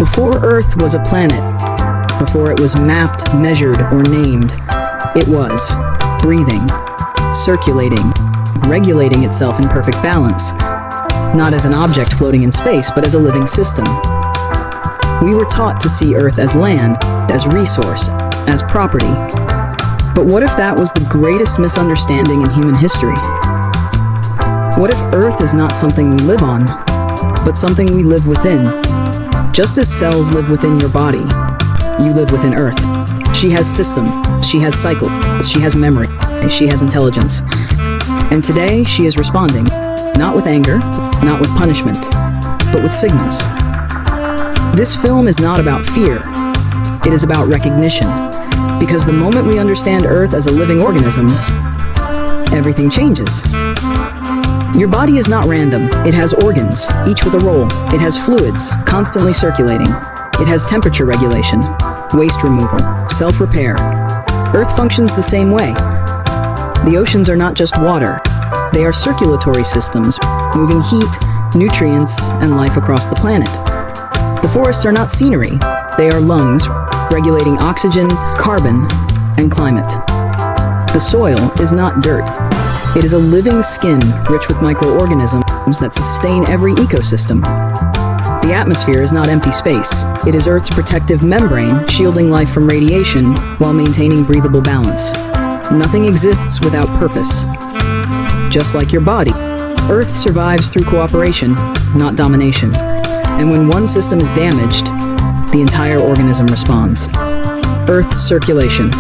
Before Earth was a planet, before it was mapped, measured, or named, it was breathing, circulating, regulating itself in perfect balance, not as an object floating in space, but as a living system. We were taught to see Earth as land, as resource, as property. But what if that was the greatest misunderstanding in human history? What if Earth is not something we live on, but something we live within? Just as cells live within your body, you live within Earth. She has system, she has cycle, she has memory, she has intelligence. And today, she is responding, not with anger, not with punishment, but with signals. This film is not about fear. It is about recognition. Because the moment we understand Earth as a living organism, everything changes. Your body is not random. It has organs, each with a role. It has fluids, constantly circulating. It has temperature regulation, waste removal, self-repair. Earth functions the same way. The oceans are not just water. They are circulatory systems, moving heat, nutrients, and life across the planet. The forests are not scenery. They are lungs, regulating oxygen, carbon, and climate. The soil is not dirt. It is a living skin rich with microorganisms that sustain every ecosystem. The atmosphere is not empty space. It is Earth's protective membrane, shielding life from radiation while maintaining breathable balance. Nothing exists without purpose. Just like your body, Earth survives through cooperation, not domination. And when one system is damaged, the entire organism responds. Earth's circulation.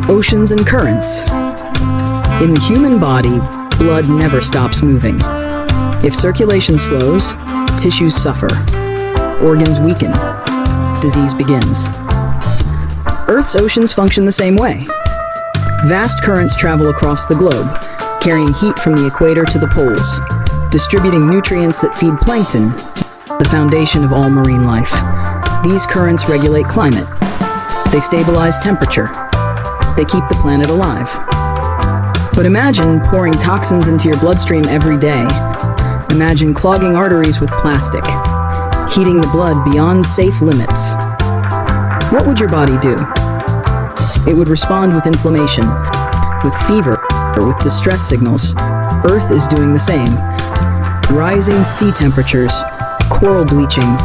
Oceans and currents. In the human body, blood never stops moving. If circulation slows, tissues suffer. Organs weaken. Disease begins. Earth's oceans function the same way. Vast currents travel across the globe, carrying heat from the equator to the poles, distributing nutrients that feed plankton, the foundation of all marine life. These currents regulate climate. They stabilize temperature. They keep the planet alive. But imagine pouring toxins into your bloodstream every day. Imagine clogging arteries with plastic, heating the blood beyond safe limits. What would your body do? It would respond with inflammation, with fever, or with distress signals. Earth is doing the same. Rising sea temperatures, coral bleaching,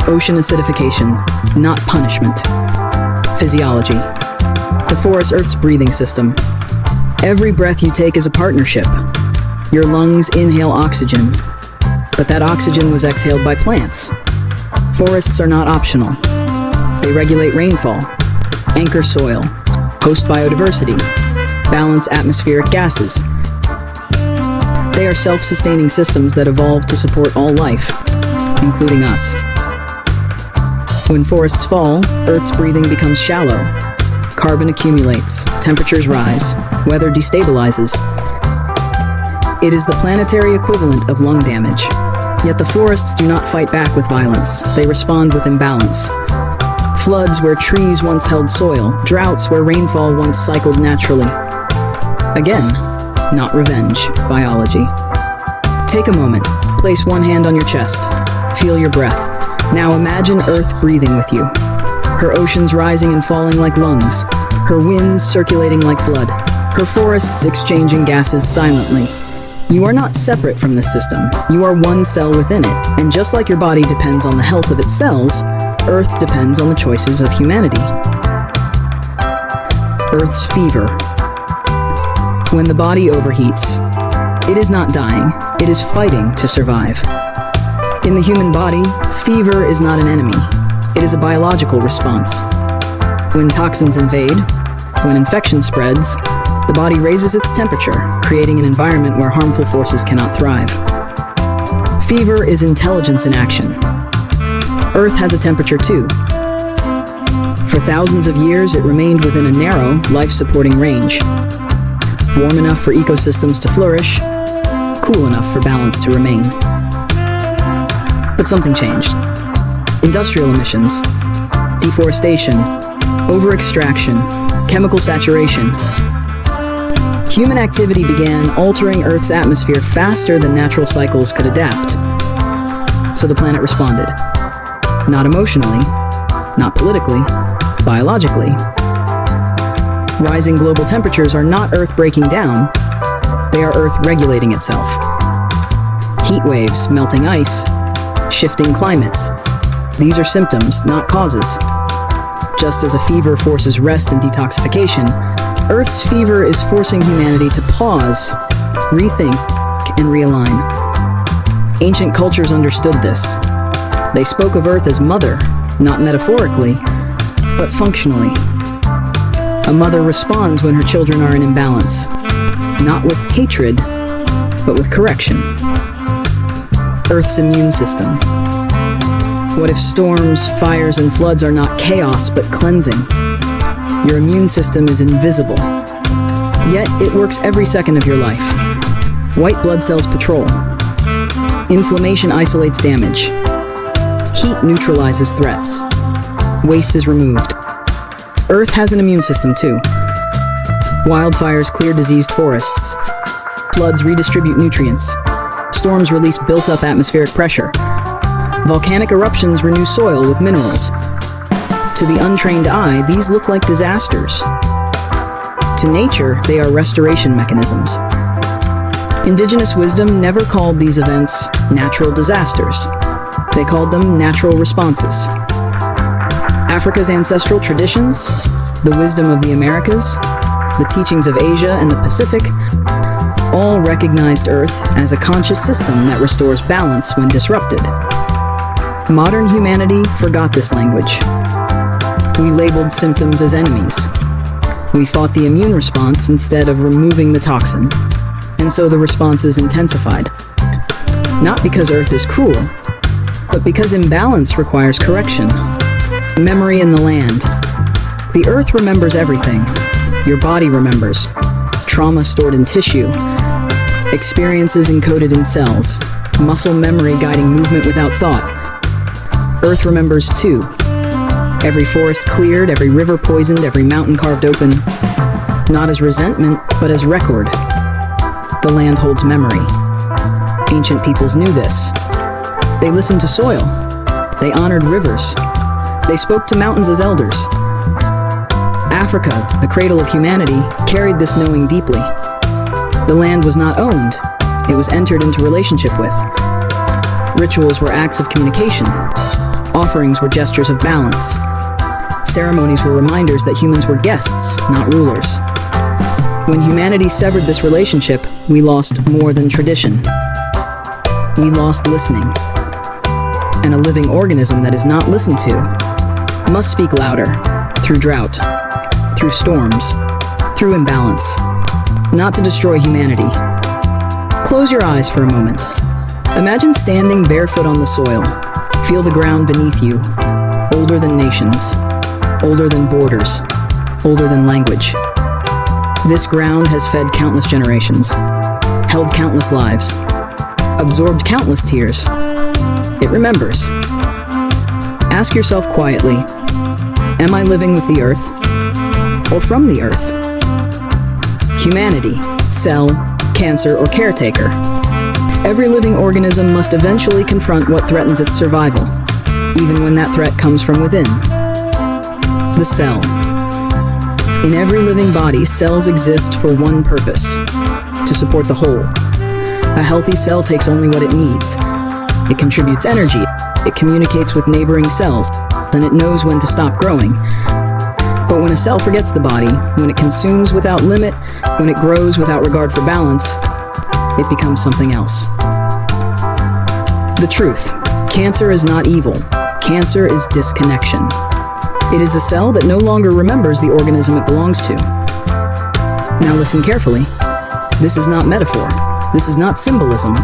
ocean acidification, not punishment. Physiology. The forest, Earth's breathing system. Every breath you take is a partnership. Your lungs inhale oxygen, but that oxygen was exhaled by plants. Forests are not optional. They regulate rainfall, anchor soil, host biodiversity, balance atmospheric gases. They are self-sustaining systems that evolved to support all life, including us. When forests fall, Earth's breathing becomes shallow. Carbon accumulates, temperatures rise, weather destabilizes. It is the planetary equivalent of lung damage. Yet the forests do not fight back with violence. They respond with imbalance. Floods where trees once held soil, droughts where rainfall once cycled naturally. Again, not revenge, biology. Take a moment, place one hand on your chest, feel your breath. Now imagine Earth breathing with you. Her oceans rising and falling like lungs, her winds circulating like blood, her forests exchanging gases silently. You are not separate from this system. You are one cell within it, and just like your body depends on the health of its cells, Earth depends on the choices of humanity. Earth's fever. When the body overheats, it is not dying, it is fighting to survive. In the human body, fever is not an enemy. It is a biological response. When toxins invade, when infection spreads, the body raises its temperature, creating an environment where harmful forces cannot thrive. Fever is intelligence in action. Earth has a temperature too. For thousands of years, it remained within a narrow, life-supporting range. Warm enough for ecosystems to flourish, cool enough for balance to remain. But something changed. Industrial emissions, deforestation, over-extraction, chemical saturation. Human activity began altering Earth's atmosphere faster than natural cycles could adapt. So the planet responded. not emotionally, not politically, biologically. Rising global temperatures are not Earth breaking down, they are Earth regulating itself. Heat waves, melting ice, shifting climates. These are symptoms, not causes. Just as a fever forces rest and detoxification, Earth's fever is forcing humanity to pause, rethink, and realign. Ancient cultures understood this. They spoke of Earth as mother, not metaphorically, but functionally. A mother responds when her children are in imbalance, not with hatred, but with correction. Earth's immune system. What if storms, fires, and floods are not chaos, but cleansing? Your immune system is invisible, yet it works every second of your life. White blood cells patrol. Inflammation isolates damage. Heat neutralizes threats. Waste is removed. Earth has an immune system too. Wildfires clear diseased forests. Floods redistribute nutrients. Storms release built-up atmospheric pressure. Volcanic eruptions renew soil with minerals. To the untrained eye, these look like disasters. To nature, they are restoration mechanisms. Indigenous wisdom never called these events natural disasters. They called them natural responses. Africa's ancestral traditions, the wisdom of the Americas, the teachings of Asia and the Pacific, all recognized Earth as a conscious system that restores balance when disrupted. Modern humanity forgot this language. We labeled symptoms as enemies. We fought the immune response instead of removing the toxin. And so the responses intensified. Not because Earth is cruel, but because imbalance requires correction. Memory in the land. The Earth remembers everything. Your body remembers. Trauma stored in tissue. Experiences encoded in cells. Muscle memory guiding movement without thought. Earth remembers too. Every forest cleared, every river poisoned, every mountain carved open. Not as resentment, but as record. The land holds memory. Ancient peoples knew this. They listened to soil. They honored rivers. They spoke to mountains as elders. Africa, the cradle of humanity, carried this knowing deeply. The land was not owned. It was entered into relationship with. Rituals were acts of communication. Offerings were gestures of balance. Ceremonies were reminders that humans were guests, not rulers. When humanity severed this relationship, we lost more than tradition. We lost listening. And a living organism that is not listened to must speak louder, through drought, through storms, through imbalance, not to destroy humanity. Close your eyes for a moment. Imagine standing barefoot on the soil. Feel the ground beneath you, older than nations, older than borders, older than language. This ground has fed countless generations, held countless lives, absorbed countless tears. It remembers. Ask yourself quietly, am I living with the earth or from the earth? Humanity, cell, cancer, or caretaker. Every living organism must eventually confront what threatens its survival, even when that threat comes from within. The cell. In every living body, cells exist for one purpose: to support the whole. A healthy cell takes only what it needs. It contributes energy, it communicates with neighboring cells, and it knows when to stop growing. But when a cell forgets the body, when it consumes without limit, when it grows without regard for balance, it becomes something else. The truth. Cancer is not evil. Cancer is disconnection. It is a cell that no longer remembers the organism it belongs to. Now listen carefully. This is not metaphor. This is not symbolism.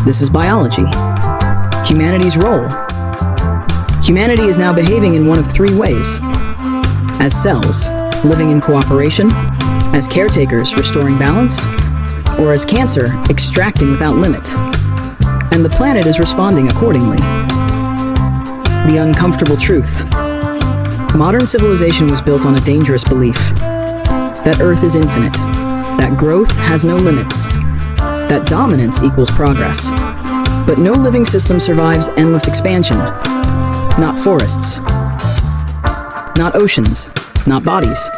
This is biology. Humanity's role. Humanity is now behaving in one of three ways. As cells, living in cooperation, as caretakers, restoring balance, or as cancer, extracting without limit. And the planet is responding accordingly. The uncomfortable truth. Modern civilization was built on a dangerous belief that Earth is infinite, that growth has no limits, that dominance equals progress. But no living system survives endless expansion. not forests, not oceans, not bodies.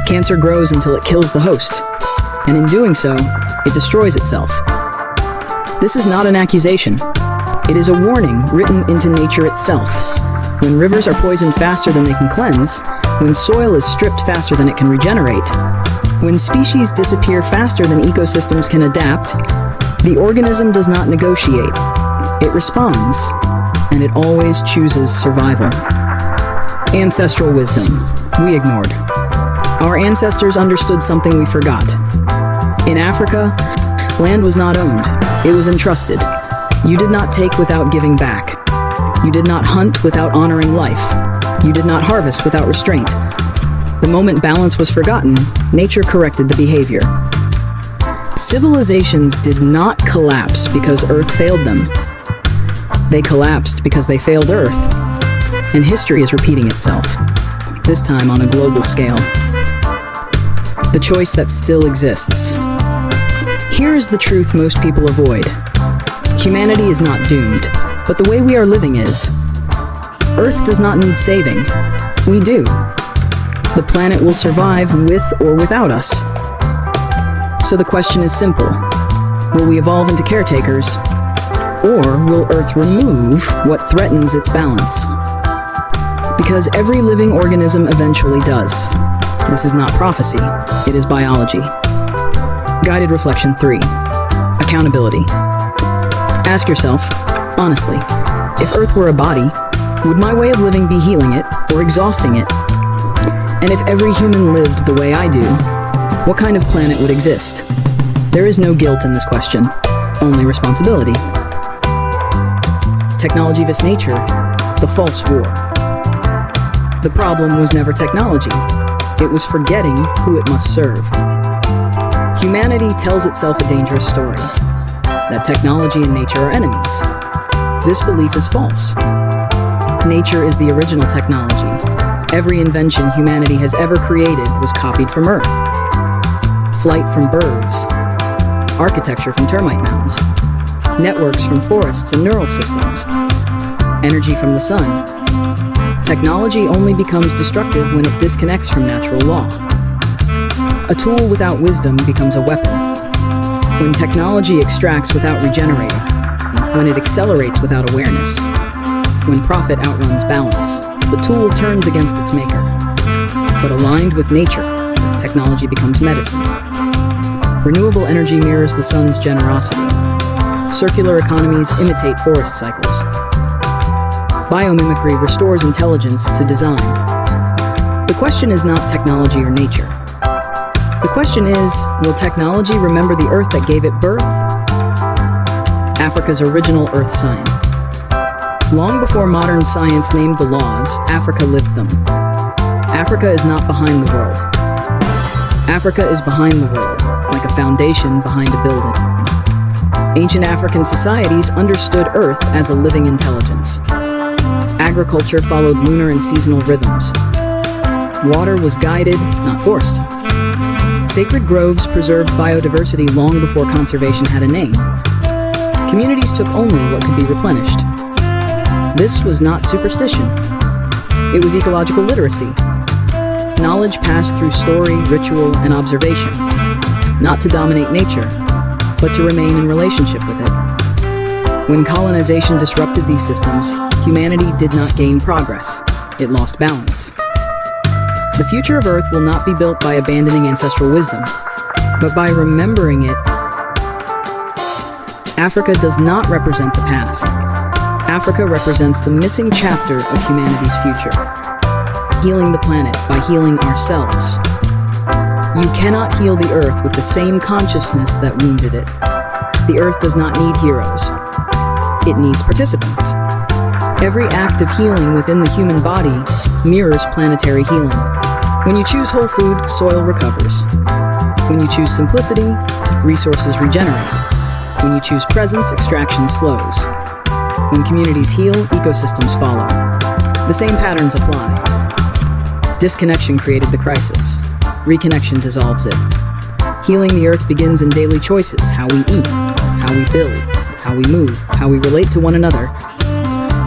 Cancer grows until it kills the host, and in doing so, it destroys itself. This is not an accusation. It is a warning written into nature itself. When rivers are poisoned faster than they can cleanse, when soil is stripped faster than it can regenerate, when species disappear faster than ecosystems can adapt, the organism does not negotiate. It responds, and it always chooses survival. Ancestral wisdom, we ignored. Our ancestors understood something we forgot. In Africa, land was not owned, it was entrusted. You did not take without giving back. You did not hunt without honoring life. You did not harvest without restraint. The moment balance was forgotten, nature corrected the behavior. Civilizations did not collapse because Earth failed them. They collapsed because they failed Earth. And history is repeating itself, this time on a global scale. The choice that still exists. Here is the truth most people avoid. Humanity is not doomed, but the way we are living is. Earth does not need saving. We do. The planet will survive with or without us. So the question is simple. Will we evolve into caretakers, or will Earth remove what threatens its balance? Because every living organism eventually does. This is not prophecy, it is biology. Guided Reflection 3. Accountability. Ask yourself, honestly, if Earth were a body, would my way of living be healing it or exhausting it? And if every human lived the way I do, what kind of planet would exist? There is no guilt in this question, only responsibility. Technology vs. nature, the false war. The problem was never technology. It was forgetting who it must serve. Humanity tells itself a dangerous story, that technology and nature are enemies. This belief is false. Nature is the original technology. Every invention humanity has ever created was copied from Earth. Flight from birds, architecture from termite mounds, networks from forests and neural systems, energy from the sun. Technology only becomes destructive when it disconnects from natural law. A tool without wisdom becomes a weapon. When technology extracts without regenerating, when it accelerates without awareness, when profit outruns balance, the tool turns against its maker. But aligned with nature, technology becomes medicine. Renewable energy mirrors the sun's generosity. Circular economies imitate forest cycles. Biomimicry restores intelligence to design. The question is not technology or nature. The question is, will technology remember the Earth that gave it birth? Africa's original Earth sign. Long before modern science named the laws, Africa lived them. Africa is not behind the world. Africa is behind the world, like a foundation behind a building. Ancient African societies understood Earth as a living intelligence. Agriculture followed lunar and seasonal rhythms. Water was guided, not forced. Sacred groves preserved biodiversity long before conservation had a name. Communities took only what could be replenished. This was not superstition. It was ecological literacy. Knowledge passed through story, ritual, and observation, not to dominate nature, but to remain in relationship with it. When colonization disrupted these systems, humanity did not gain progress. It lost balance. The future of Earth will not be built by abandoning ancestral wisdom, but by remembering it. Africa does not represent the past. Africa represents the missing chapter of humanity's future. Healing the planet by healing ourselves. You cannot heal the Earth with the same consciousness that wounded it. The Earth does not need heroes. It needs participants. Every act of healing within the human body mirrors planetary healing. When you choose whole food, soil recovers. When you choose simplicity, resources regenerate. When you choose presence, extraction slows. When communities heal, ecosystems follow. The same patterns apply. Disconnection created the crisis. Reconnection dissolves it. Healing the Earth begins in daily choices: how we eat, how we build, how we move, how we relate to one another.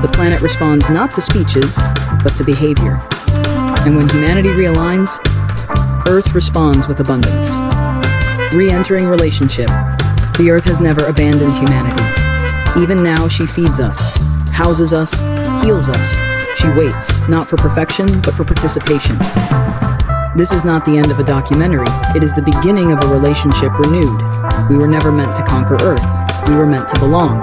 The planet responds not to speeches, but to behavior. And when humanity realigns, Earth responds with abundance. Re-entering relationship. The Earth has never abandoned humanity. Even now, she feeds us, houses us, heals us. She waits, not for perfection, but for participation. This is not the end of a documentary. It is the beginning of a relationship renewed. We were never meant to conquer Earth. We were meant to belong.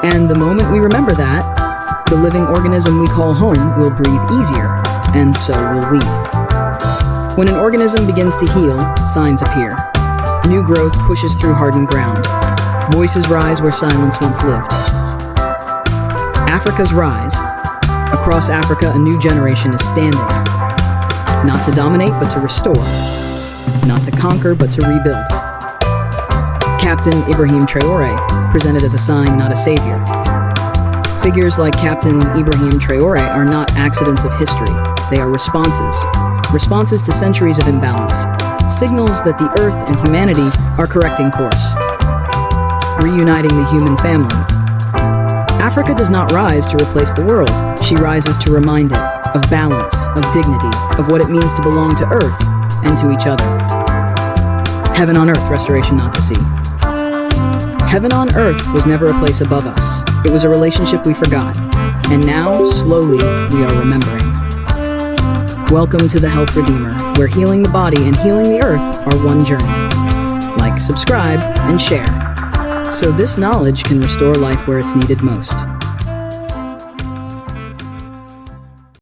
And the moment we remember that, the living organism we call home will breathe easier, and so will we. When an organism begins to heal, signs appear. New growth pushes through hardened ground. Voices rise where silence once lived. Africa's rise. Across Africa, a new generation is standing. Not to dominate, but to restore. Not to conquer, but to rebuild. Captain Ibrahim Traoré, presented as a sign, not a savior. Figures like Captain Ibrahim Traoré are not accidents of history. They are responses. Responses to centuries of imbalance. Signals that the Earth and humanity are correcting course. Reuniting the human family. Africa does not rise to replace the world. She rises to remind it of balance, of dignity, of what it means to belong to Earth and to each other. Heaven on Earth, restoration not to see. Heaven on Earth was never a place above us. It was a relationship we forgot. And now, slowly, we are remembering. Welcome to the Health Redeemer, where healing the body and healing the Earth are one journey. Like, subscribe, and share, so this knowledge can restore life where it's needed most.